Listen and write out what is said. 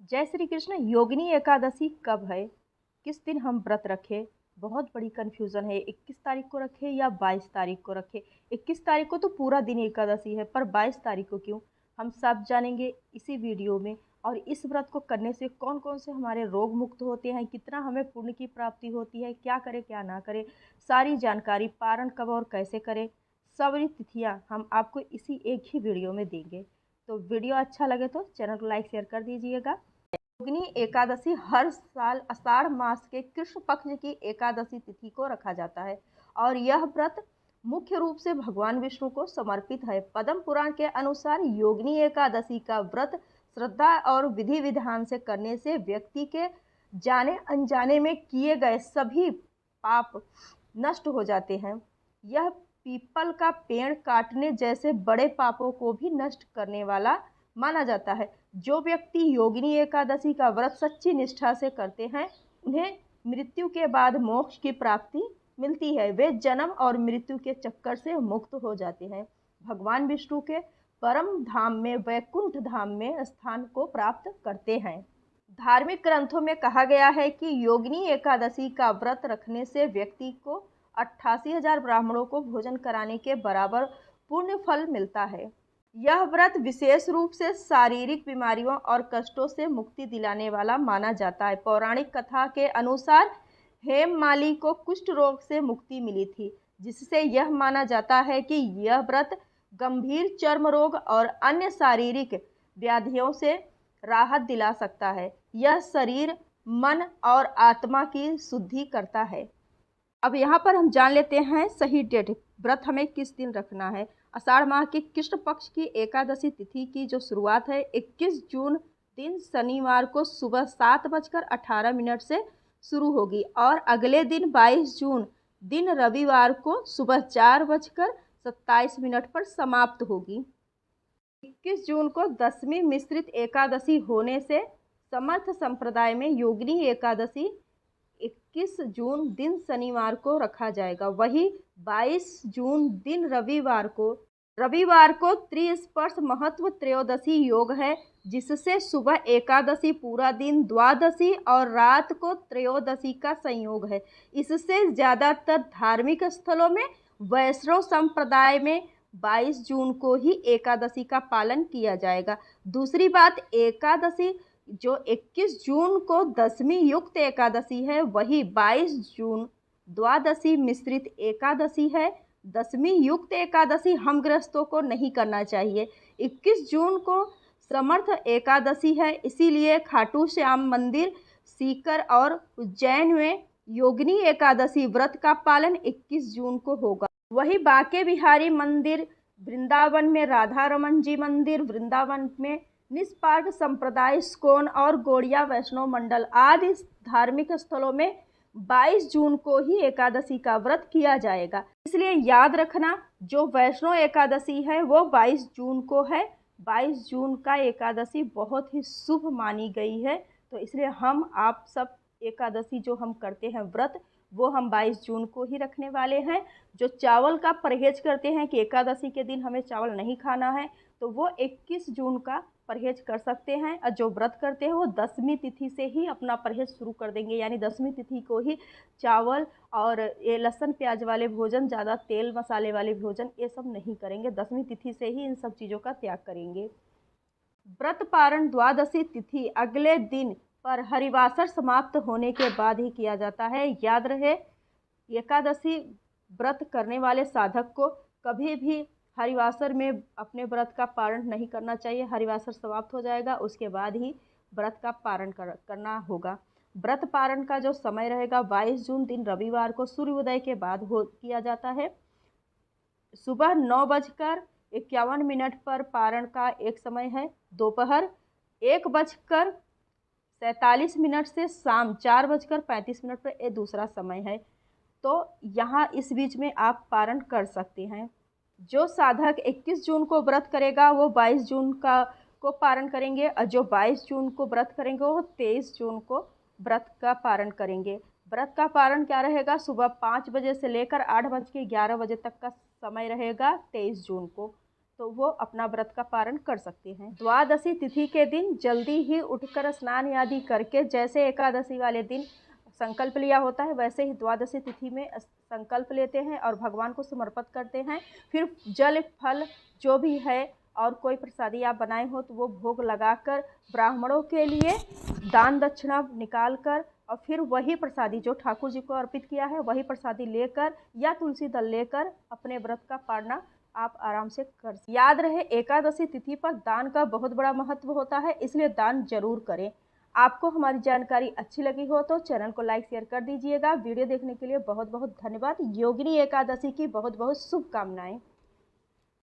जय श्री कृष्ण। योगिनी एकादशी कब है, किस दिन हम व्रत रखें? बहुत बड़ी कन्फ्यूज़न है। 21 तारीख को रखें या 22 तारीख को रखें? 21 तारीख को तो पूरा दिन एकादशी है, पर 22 तारीख को क्यों? हम सब जानेंगे इसी वीडियो में। और इस व्रत को करने से कौन कौन से हमारे रोग मुक्त होते हैं, कितना हमें पुण्य की प्राप्ति होती है, क्या करें क्या ना करें, सारी जानकारी, पारण कब और कैसे करें, सारी तिथियाँ हम आपको इसी एक ही वीडियो में देंगे। तो वीडियो अच्छा लगे तो चैनल को लाइक शेयर कर दीजिएगा। योगिनी एकादशी हर साल आषाढ़ मास के कृष्ण पक्ष की एकादशी तिथि को रखा जाता है और यह व्रत मुख्य रूप से भगवान विष्णु को समर्पित है। पद्म पुराण के अनुसार योगिनी एकादशी का व्रत श्रद्धा और विधि विधान से करने से व्यक्ति के जाने अनजाने में किए गए सभी पाप नष्ट हो जाते हैं। यह पीपल का पेड़ काटने जैसे बड़े पापों को भी नष्ट करने वाला माना जाता है। जो व्यक्ति योगिनी एकादशी का व्रत सच्ची निष्ठा से करते हैं, उन्हें मृत्यु के बाद मोक्ष की प्राप्ति मिलती है। वे जन्म और मृत्यु के चक्कर से मुक्त हो जाते हैं। भगवान विष्णु के परम धाम में, वैकुंठ धाम में स्थान को प्राप्त करते हैं। धार्मिक ग्रंथों में कहा गया है कि योगिनी एकादशी का व्रत रखने से व्यक्ति को 88,000 ब्राह्मणों को भोजन कराने के बराबर पुण्य फल मिलता है। यह व्रत विशेष रूप से शारीरिक बीमारियों और कष्टों से मुक्ति दिलाने वाला माना जाता है। पौराणिक कथा के अनुसार हेममाली को कुष्ठ रोग से मुक्ति मिली थी, जिससे यह माना जाता है कि यह व्रत गंभीर चर्म रोग और अन्य शारीरिक व्याधियों से राहत दिला सकता है। यह शरीर, मन और आत्मा की शुद्धि करता है। अब यहाँ पर हम जान लेते हैं सही डेट, व्रत हमें किस दिन रखना है। आषाढ़ माह के कृष्ण पक्ष की एकादशी तिथि की जो शुरुआत है 21 जून दिन शनिवार को सुबह 7:18 से शुरू होगी और अगले दिन 22 जून दिन रविवार को सुबह 4:27 पर समाप्त होगी। 21 जून को 10वीं मिश्रित एकादशी होने से समर्थ संप्रदाय में योगिनी एकादशी 21 जून दिन शनिवार को रखा जाएगा। वही 22 जून दिन रविवार को त्रिस्पर्श महत्व त्रयोदशी योग है, जिससे सुबह एकादशी, पूरा दिन द्वादशी और रात को त्रयोदशी का संयोग है। इससे ज़्यादातर धार्मिक स्थलों में वैष्णव संप्रदाय में 22 जून को ही एकादशी का पालन किया जाएगा। दूसरी बात, एकादशी जो 21 जून को 10वीं युक्त एकादशी है, वही 22 जून द्वादशी मिश्रित एकादशी है। 10वीं युक्त एकादशी हम गृहस्थों को नहीं करना चाहिए। 21 जून को समर्थ एकादशी है, इसीलिए खाटू श्याम मंदिर, सीकर और उज्जैन में योगिनी एकादशी व्रत का पालन 21 जून को होगा। वही बांके बिहारी मंदिर, वृंदावन में राधा रमन जी मंदिर, वृंदावन में निष्पार्क संप्रदाय, इस्कॉन और गौड़िया वैष्णव मंडल आदि धार्मिक स्थलों में 22 जून को ही एकादशी का व्रत किया जाएगा। इसलिए याद रखना, जो वैष्णव एकादशी है वो 22 जून को है। 22 जून का एकादशी बहुत ही शुभ मानी गई है, तो इसलिए हम आप सब एकादशी जो हम करते हैं व्रत, वो हम 22 जून को ही रखने वाले हैं। जो चावल का परहेज करते हैं कि एकादशी के दिन हमें चावल नहीं खाना है, तो वो 21 जून का परहेज कर सकते हैं। और जो व्रत करते हैं वो 10वीं तिथि से ही अपना परहेज शुरू कर देंगे, यानी 10वीं तिथि को ही चावल और ये लहसुन प्याज वाले भोजन, ज़्यादा तेल मसाले वाले भोजन, ये सब नहीं करेंगे। 10वीं तिथि से ही इन सब चीज़ों का त्याग करेंगे। व्रत पारण द्वादशी तिथि अगले दिन पर हरिवासर समाप्त होने के बाद ही किया जाता है। याद रहे, एकादशी व्रत करने वाले साधक को कभी भी हरिवासर में अपने व्रत का पारण नहीं करना चाहिए। हरिवासर समाप्त हो जाएगा, उसके बाद ही व्रत का पारण करना होगा। व्रत पारण का जो समय रहेगा 22 जून दिन रविवार को सूर्योदय के बाद किया जाता है। सुबह 9:51 पर पारण का एक समय है, दोपहर 1:47 से शाम 4:35 पर एक दूसरा समय है। तो यहाँ इस बीच में आप पारण कर सकते हैं। जो साधक 21 जून को व्रत करेगा वो 22 जून को पारण करेंगे, और जो 22 जून को व्रत करेंगे वो 23 जून को व्रत का पारण करेंगे। व्रत का पारण क्या रहेगा, सुबह 5 बजे से लेकर 8:11 बजे तक का समय रहेगा 23 जून को। तो वो अपना व्रत का पारण कर सकते हैं। द्वादशी तिथि के दिन जल्दी ही उठकर स्नान आदि करके, जैसे एकादशी वाले दिन संकल्प लिया होता है वैसे ही द्वादशी तिथि में संकल्प लेते हैं और भगवान को समर्पित करते हैं। फिर जल फल जो भी है और कोई प्रसादी आप बनाए हो तो वो भोग लगाकर ब्राह्मणों के लिए दान दक्षिणा निकाल कर, और फिर वही प्रसादी जो ठाकुर जी को अर्पित किया है वही प्रसादी लेकर या तुलसी दल लेकर अपने व्रत का पालना आप आराम से कर। याद रहे, एकादशी तिथि पर दान का बहुत बड़ा महत्व होता है, इसलिए दान जरूर करें। आपको हमारी जानकारी अच्छी लगी हो तो चैनल को लाइक शेयर कर दीजिएगा। वीडियो देखने के लिए बहुत बहुत धन्यवाद। योगिनी एकादशी की बहुत बहुत शुभकामनाएं।